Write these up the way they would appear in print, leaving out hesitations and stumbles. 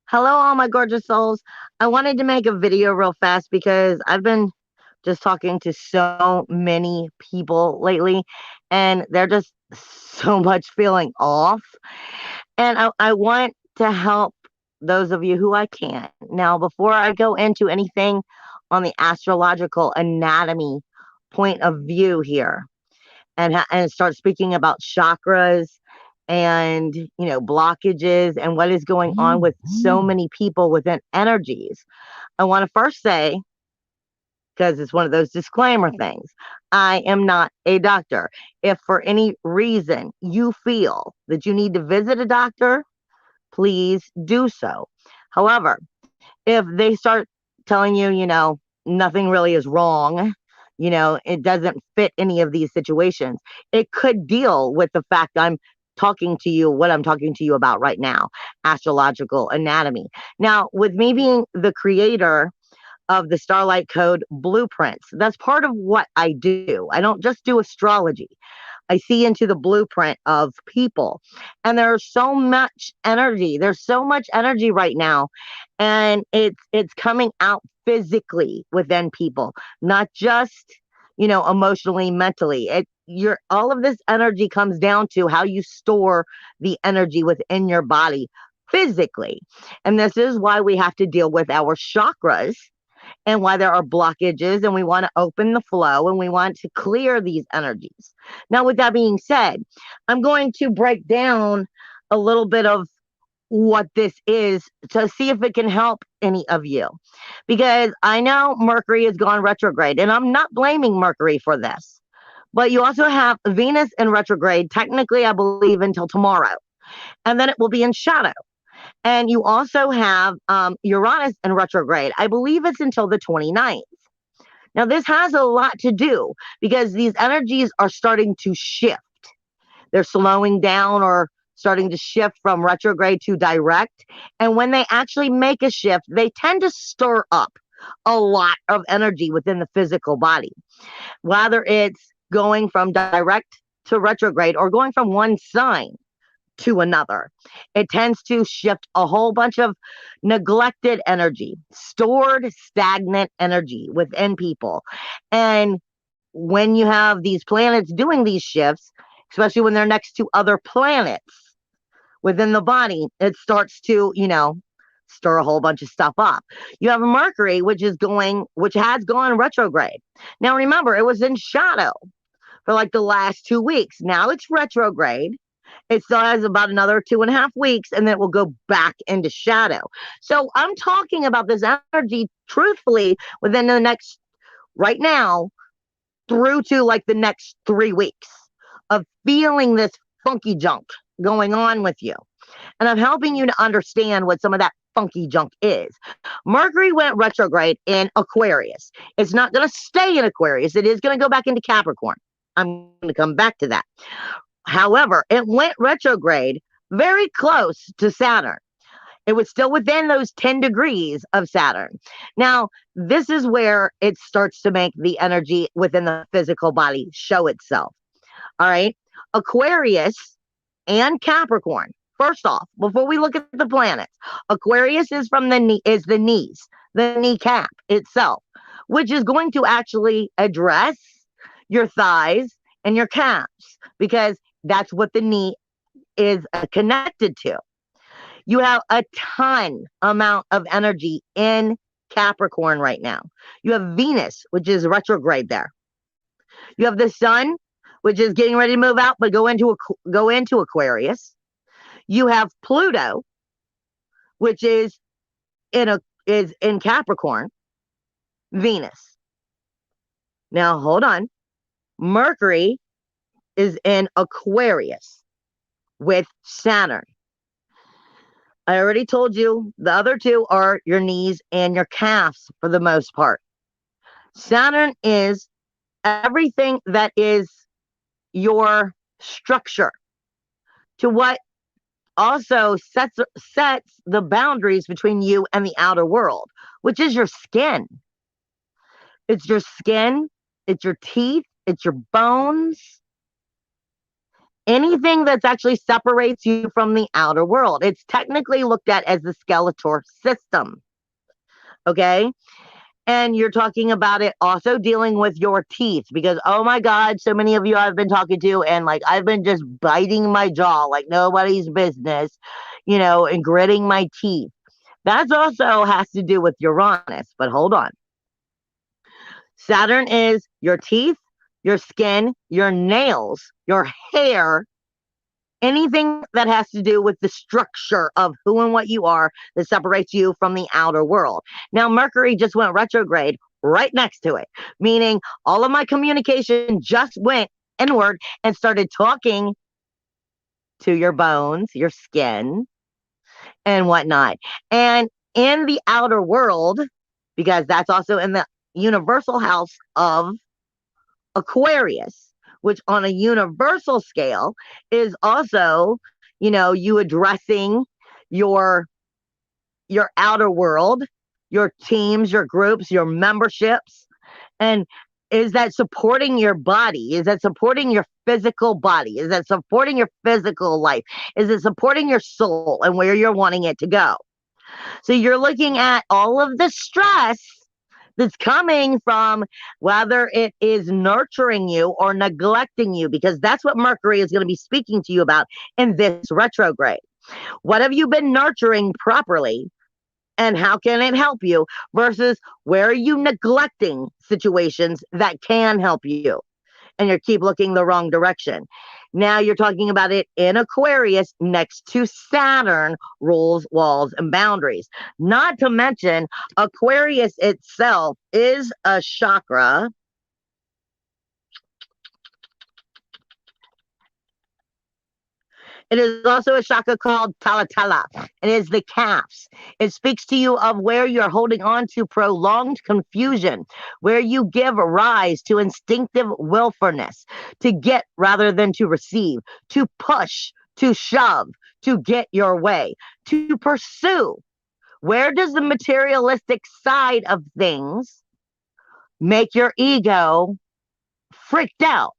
Hello, all my gorgeous souls. I wanted to make a video real fast because I've been just talking to so many people lately, and they're just so much feeling off. And I want to help those of you who I can. Now, before I go into anything on the astrological anatomy point of view here, and start speaking about chakras and blockages and what is going on with so many people within energies. I want to first say, because it's one of those disclaimer things, I am not a doctor. If for any reason you feel that you need to visit a doctor, please do so. However, if they start telling you, nothing really is wrong, it doesn't fit any of these situations, it could deal with the fact I'm talking to you, what I'm talking to you about right now, astrological anatomy. Now, with me being the creator of the Starlight Code blueprints, that's part of what I do. I don't just do astrology. I see into the blueprint of people. And there's so much energy. There's so much energy right now. And it's coming out physically within people, not just, emotionally, mentally. Your all of this energy comes down to how you store the energy within your body physically. And this is why we have to deal with our chakras and why there are blockages, and we want to open the flow and we want to clear these energies. Now, with that being said, I'm going to break down a little bit of what this is to see if it can help any of you. Because I know Mercury has gone retrograde, and I'm not blaming Mercury for this. But you also have Venus in retrograde, technically, I believe, until tomorrow. And then it will be in shadow. And you also have Uranus in retrograde. I believe it's until the 29th. Now, this has a lot to do because these energies are starting to shift. They're slowing down or starting to shift from retrograde to direct. And when they actually make a shift, they tend to stir up a lot of energy within the physical body, whether it's going from direct to retrograde or going from one sign to another. It tends to shift a whole bunch of neglected energy, stored stagnant energy within people. And when you have these planets doing these shifts, especially when they're next to other planets within the body, it starts to, stir a whole bunch of stuff up. You have Mercury, which has gone retrograde. Now remember, it was in shadow for like the last 2 weeks. Now it's retrograde. It still has about another 2.5 weeks, and then it will go back into shadow. So I'm talking about this energy truthfully within the next, right now, through to like the next 3 weeks of feeling this funky junk going on with you. And I'm helping you to understand what some of that funky junk is. Mercury went retrograde in Aquarius. It's not going to stay in Aquarius. It is going to go back into Capricorn. I'm going to come back to that. However, it went retrograde very close to Saturn. It was still within those 10 degrees of Saturn. Now, this is where it starts to make the energy within the physical body show itself. All right. Aquarius and Capricorn. First off, before we look at the planets, Aquarius is from the knees, the kneecap itself, which is going to actually address your thighs and your calves because that's what the knee is connected to. You have a ton amount of energy in Capricorn right now. You have Venus, which is retrograde there. You have the Sun, which is getting ready to move out, but go into Aquarius. You have Pluto, which is in Capricorn. Venus. Now hold on. Mercury is in Aquarius with Saturn. I already told you the other two are your knees and your calves for the most part. Saturn is everything that is your structure to what also sets the boundaries between you and the outer world, which is your skin. It's your skin, it's your teeth, it's your bones, anything that's actually separates you from the outer world. It's technically looked at as the skeletal system. Okay. And you're talking about it also dealing with your teeth because, oh my God, so many of you I've been talking to, and like I've been just biting my jaw like nobody's business, and gritting my teeth. That also has to do with Uranus. But hold on. Saturn is your teeth, your skin, your nails, your hair, anything that has to do with the structure of who and what you are that separates you from the outer world. Now, Mercury just went retrograde right next to it, meaning all of my communication just went inward and started talking to your bones, your skin, and whatnot. And in the outer world, because that's also in the universal house of Aquarius, which on a universal scale is also, you addressing your your outer world, your teams, your groups, your memberships, and is that supporting your body? Is that supporting your physical body? Is that supporting your physical life? Is it supporting your soul and where you're wanting it to go? So you're looking at all of the stress that's coming from whether it is nurturing you or neglecting you, because that's what Mercury is going to be speaking to you about in this retrograde. What have you been nurturing properly? And how can it help you versus where are you neglecting situations that can help you? And you keep looking the wrong direction. Now you're talking about it in Aquarius next to Saturn, rules, walls, and boundaries. Not to mention, Aquarius itself is a chakra. It is also a chakra called Talatala. It is the calves. It speaks to you of where you're holding on to prolonged confusion, where you give rise to instinctive willfulness, to get rather than to receive, to push, to shove, to get your way, to pursue. Where does the materialistic side of things make your ego freaked out?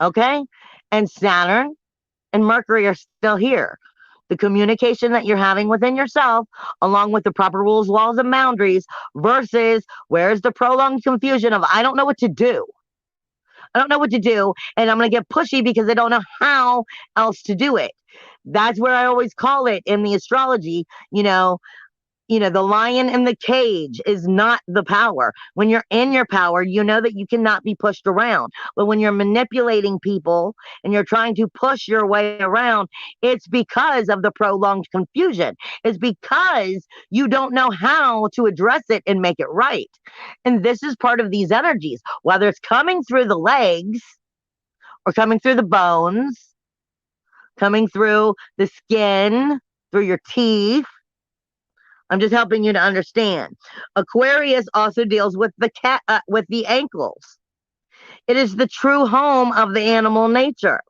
Okay? And Saturn and Mercury are still here. The communication that you're having within yourself, along with the proper rules, laws, and boundaries, versus where's the prolonged confusion of I don't know what to do. I don't know what to do, and I'm going to get pushy because I don't know how else to do it. That's where I always call it in the astrology, the lion in the cage is not the power. When you're in your power, you know that you cannot be pushed around. But when you're manipulating people and you're trying to push your way around, it's because of the prolonged confusion. It's because you don't know how to address it and make it right. And this is part of these energies, whether it's coming through the legs or coming through the bones, coming through the skin, through your teeth. I'm just helping you to understand. Aquarius also deals with with the ankles. It is the true home of the animal nature.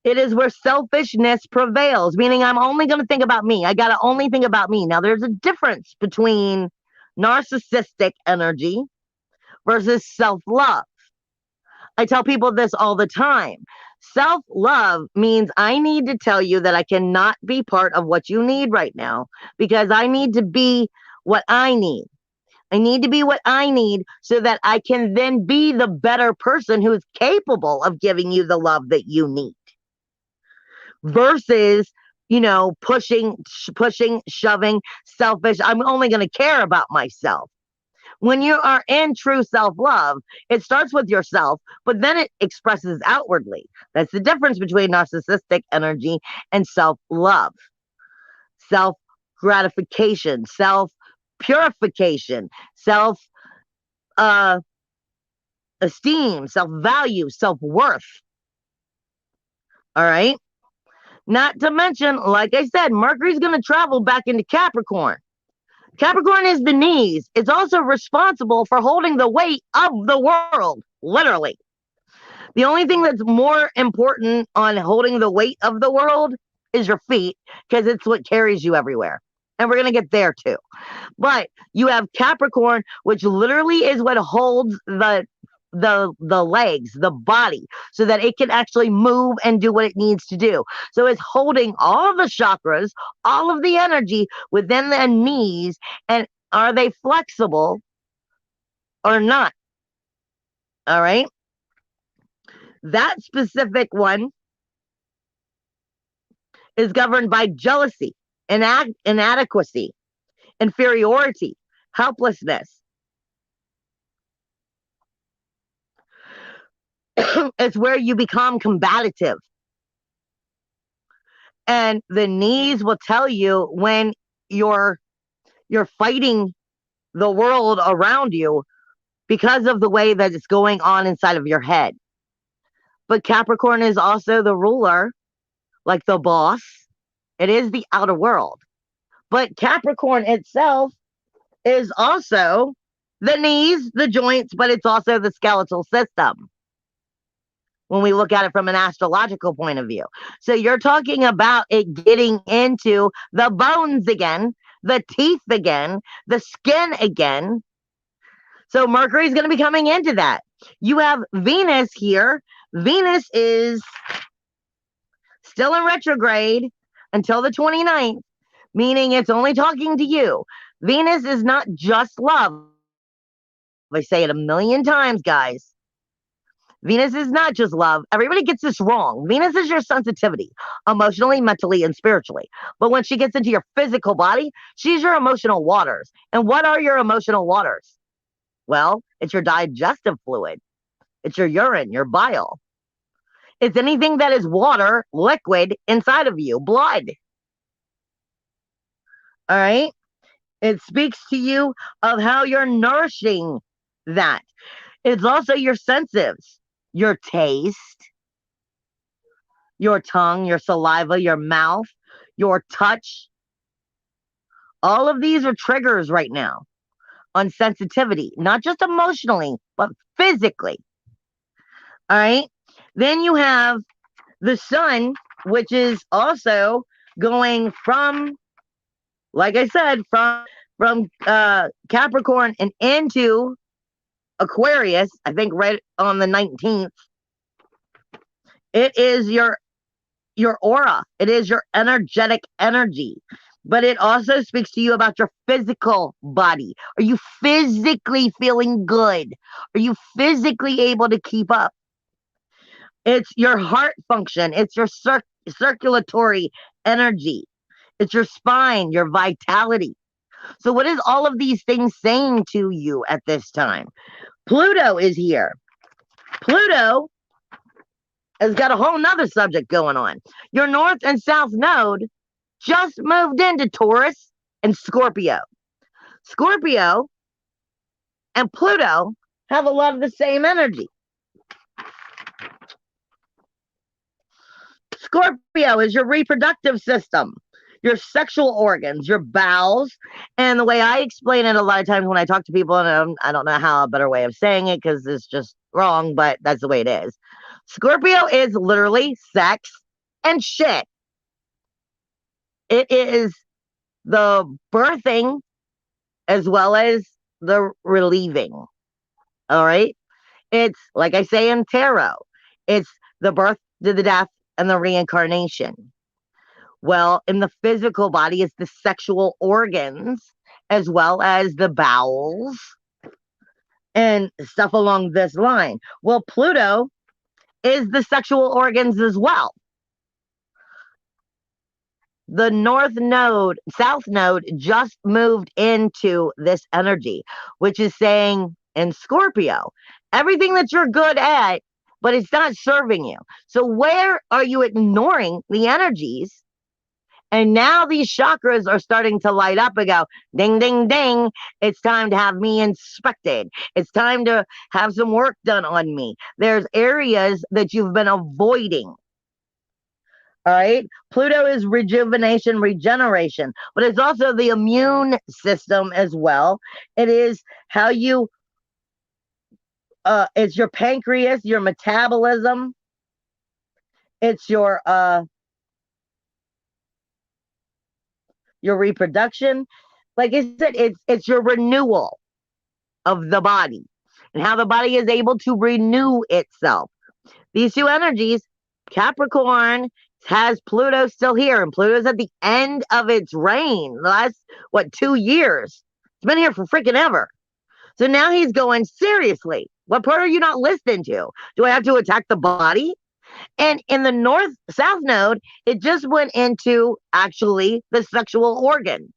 It is where selfishness prevails, meaning I'm only going to think about me. I got to only think about me. Now, there's a difference between narcissistic energy versus self-love. I tell people this all the time. Self-love means I need to tell you that I cannot be part of what you need right now because I need to be what I need. I need to be what I need so that I can then be the better person who is capable of giving you the love that you need. Versus, pushing, shoving, selfish. I'm only going to care about myself. When you are in true self-love, it starts with yourself, but then it expresses outwardly. That's the difference between narcissistic energy and self-love. Self-gratification, self-purification, self-esteem, self-value, self-worth. All right? Not to mention, like I said, Mercury's going to travel back into Capricorn. Capricorn is the knees. It's also responsible for holding the weight of the world, literally. The only thing that's more important on holding the weight of the world is your feet, because it's what carries you everywhere. And we're going to get there too. But you have Capricorn, which literally is what holds the the legs, the body, so that it can actually move and do what it needs to do. So it's holding all the chakras, all of the energy within the knees, and are they flexible or not? All right. That specific one is governed by jealousy, inadequacy, inferiority, helplessness. It's where you become combative. And the knees will tell you when you're you're fighting the world around you because of the way that it's going on inside of your head. But Capricorn is also the ruler, like the boss. It is the outer world. But Capricorn itself is also the knees, the joints, but it's also the skeletal system when we look at it from an astrological point of view. So you're talking about it getting into the bones again, the teeth again, the skin again. So Mercury's going to be coming into that. You have Venus here. Venus is still in retrograde until the 29th, meaning it's only talking to you. Venus is not just love. I say it a million times, guys. Venus is not just love. Everybody gets this wrong. Venus is your sensitivity, emotionally, mentally, and spiritually. But when she gets into your physical body, she's your emotional waters. And what are your emotional waters? Well, it's your digestive fluid. It's your urine, your bile. It's anything that is water, liquid inside of you, blood. All right? It speaks to you of how you're nourishing that. It's also your senses, your taste, your tongue, your saliva, your mouth, your touch. All of these are triggers right now on sensitivity, not just emotionally, but physically. All right. Then you have the sun, which is also going from, like I said, from Capricorn and into Aquarius. I think right on the 19th. It is your aura. It is your energetic energy. But it also speaks to you about your physical body. Are you physically feeling good? Are you physically able to keep up? It's your heart function. It's your circulatory energy. It's your spine, your vitality. So, what is all of these things saying to you at this time? Pluto is here. Pluto has got a whole nother subject going on. Your north and south node just moved into Taurus and Scorpio. Scorpio and Pluto have a lot of the same energy. Scorpio is your reproductive system, your sexual organs, your bowels. And the way I explain it a lot of times when I talk to people, and I don't know how a better way of saying it because it's just wrong, but that's the way it is. Scorpio is literally sex and shit. It is the birthing as well as the relieving. All right. It's like I say in tarot, it's the birth to the death and the reincarnation. Well, in the physical body, it's the sexual organs as well as the bowels and stuff along this line. Well, Pluto is the sexual organs as well. The north node, south node just moved into this energy, which is saying in Scorpio, everything that you're good at, but it's not serving you. So, where are you ignoring the energies? And now these chakras are starting to light up and go ding, ding, ding. It's time to have me inspected. It's time to have some work done on me. There's areas that you've been avoiding. All right. Pluto is rejuvenation, regeneration, but it's also the immune system as well. It is how you, it's your pancreas, your metabolism. It's your reproduction. Like I said, it's your renewal of the body. and how the body is able to renew itself. These two energies, Capricorn has Pluto still here, and Pluto's at the end of its reign. The last, what, 2 years? It's been here for freaking ever. So now he's going, seriously, what part are you not listening to? Do I have to attack the body? And in the north south node, it just went into actually the sexual organs,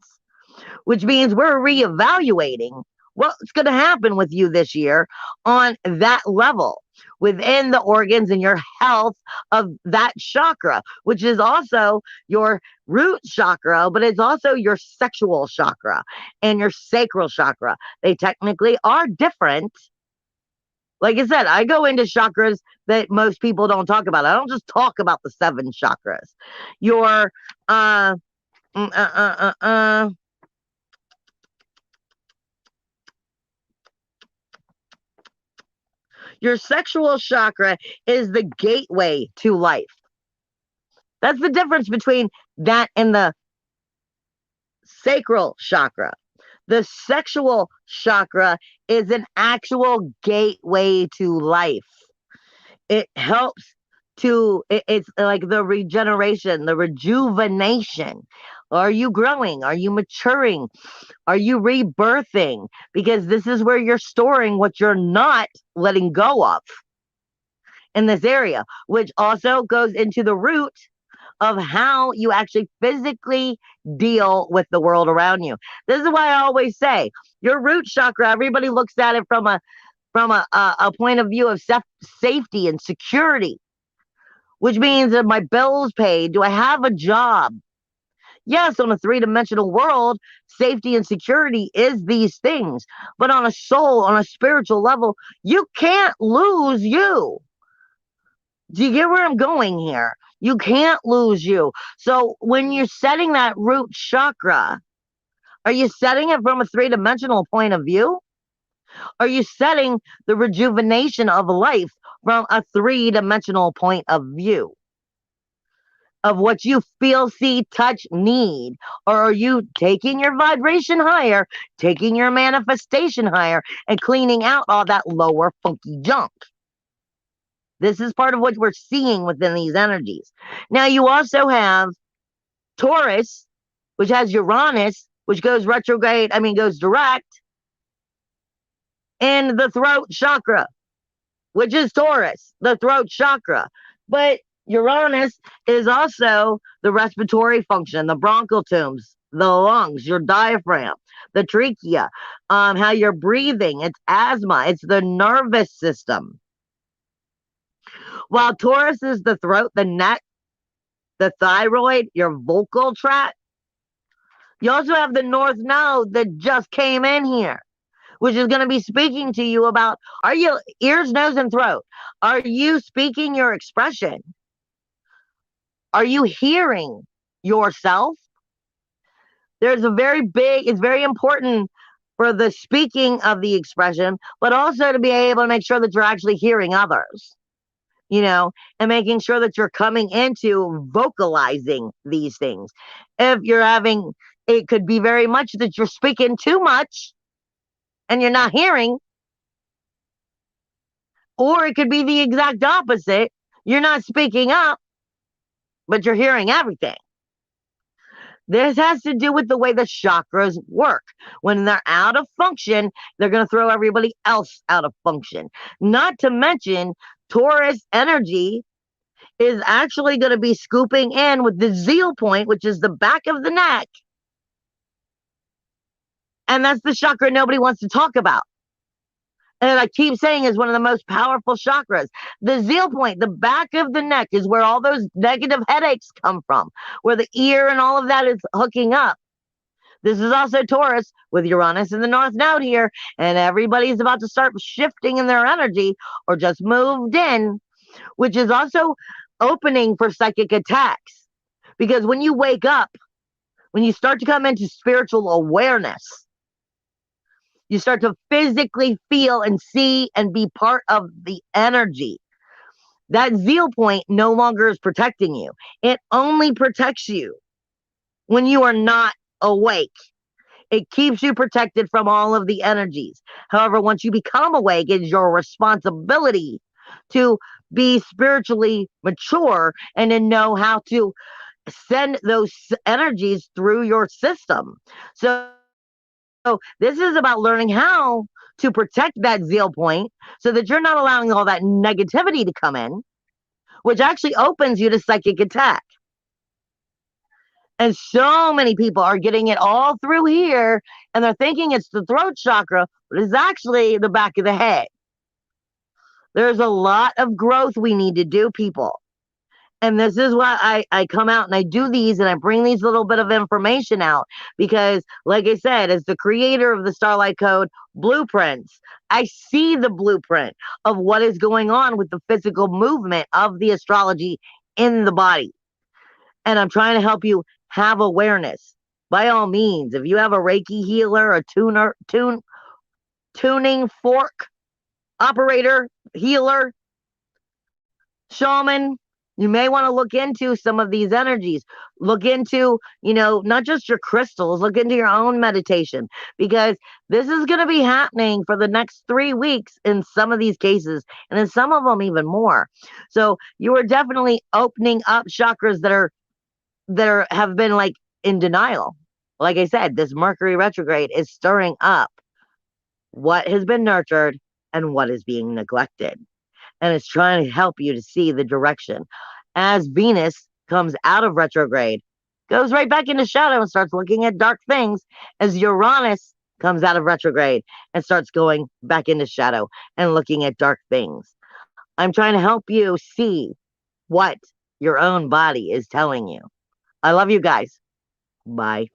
which means we're reevaluating what's going to happen with you this year on that level within the organs and your health of that chakra, which is also your root chakra, but it's also your sexual chakra and your sacral chakra. They technically are different. Like I said, I go into chakras that most people don't talk about. I don't just talk about the 7 chakras. Your uh, mm, uh, uh, uh, uh, your sexual chakra is the gateway to life. That's the difference between that and the sacral chakra. The sexual chakra is an actual gateway to life. It helps it's like the regeneration, the rejuvenation. Are you growing? Are you maturing? Are you rebirthing? Because this is where you're storing what you're not letting go of in this area, which also goes into the root of how you actually physically deal with the world around you. This is why I always say your root chakra, everybody looks at it from a point of view of safety and security, which means that my bills paid. Do I have a job? Yes, on a 3-dimensional world, safety and security is these things. But on a soul, on a spiritual level, you can't lose you. Do you get where I'm going here? You can't lose you. So when you're setting that root chakra, are you setting it from a 3-dimensional point of view? Are you setting the rejuvenation of life from a 3-dimensional point of view of what you feel, see, touch, need? Or are you taking your vibration higher, taking your manifestation higher, and cleaning out all that lower funky junk? This is part of what we're seeing within these energies. Now, you also have Taurus, which has Uranus, which goes retrograde, goes direct, in the throat chakra, which is Taurus, the throat chakra. But Uranus is also the respiratory function, the bronchial tubes, the lungs, your diaphragm, the trachea, how you're breathing. It's asthma. It's the nervous system. While Taurus is the throat, the neck, the thyroid, your vocal tract, you also have the North Node that just came in here, which is going to be speaking to you about, are you ears, nose, and throat? Are you speaking your expression? Are you hearing yourself? It's very important for the speaking of the expression, but also to be able to make sure that you're actually hearing others, and making sure that you're coming into vocalizing these things. If you're having, it could be very much that you're speaking too much and you're not hearing, or it could be the exact opposite. You're not speaking up, but you're hearing everything. This has to do with the way the chakras work. When they're out of function, they're going to throw everybody else out of function. Not to mention, Taurus energy is actually going to be scooping in with the zeal point, which is the back of the neck. And that's the chakra nobody wants to talk about. And I keep saying is one of the most powerful chakras. The zeal point, the back of the neck, is where all those negative headaches come from, where the ear and all of that is hooking up. This is also Taurus with Uranus in the North Node here, and everybody's about to start shifting in their energy or just moved in, which is also opening for psychic attacks. Because when you wake up, when you start to come into spiritual awareness, you start to physically feel and see and be part of the energy. That zeal point no longer is protecting you. It only protects you when you are not awake. It keeps you protected from all of the energies. However, once you become awake, it's your responsibility to be spiritually mature and to know how to send those energies through your system. So, this is about learning how to protect that zeal point so that you're not allowing all that negativity to come in, which actually opens you to psychic attack. And so many people are getting it all through here and they're thinking it's the throat chakra, but it's actually the back of the head. There's a lot of growth we need to do, people. And this is why I come out and I do these and I bring these little bit of information out because, like I said, as the creator of the Starlight Code blueprints, I see the blueprint of what is going on with the physical movement of the astrology in the body. And I'm trying to help you have awareness. By all means, if you have a Reiki healer, a tuning fork operator, healer, shaman, you may want to look into some of these energies. Look into, not just your crystals, look into your own meditation because this is going to be happening for the next 3 weeks in some of these cases, and in some of them even more. So you are definitely opening up chakras that have been like in denial. Like I said, this Mercury retrograde is stirring up what has been nurtured and what is being neglected. And it's trying to help you to see the direction. As Venus comes out of retrograde, goes right back into shadow and starts looking at dark things, as Uranus comes out of retrograde and starts going back into shadow and looking at dark things. I'm trying to help you see what your own body is telling you. I love you guys. Bye.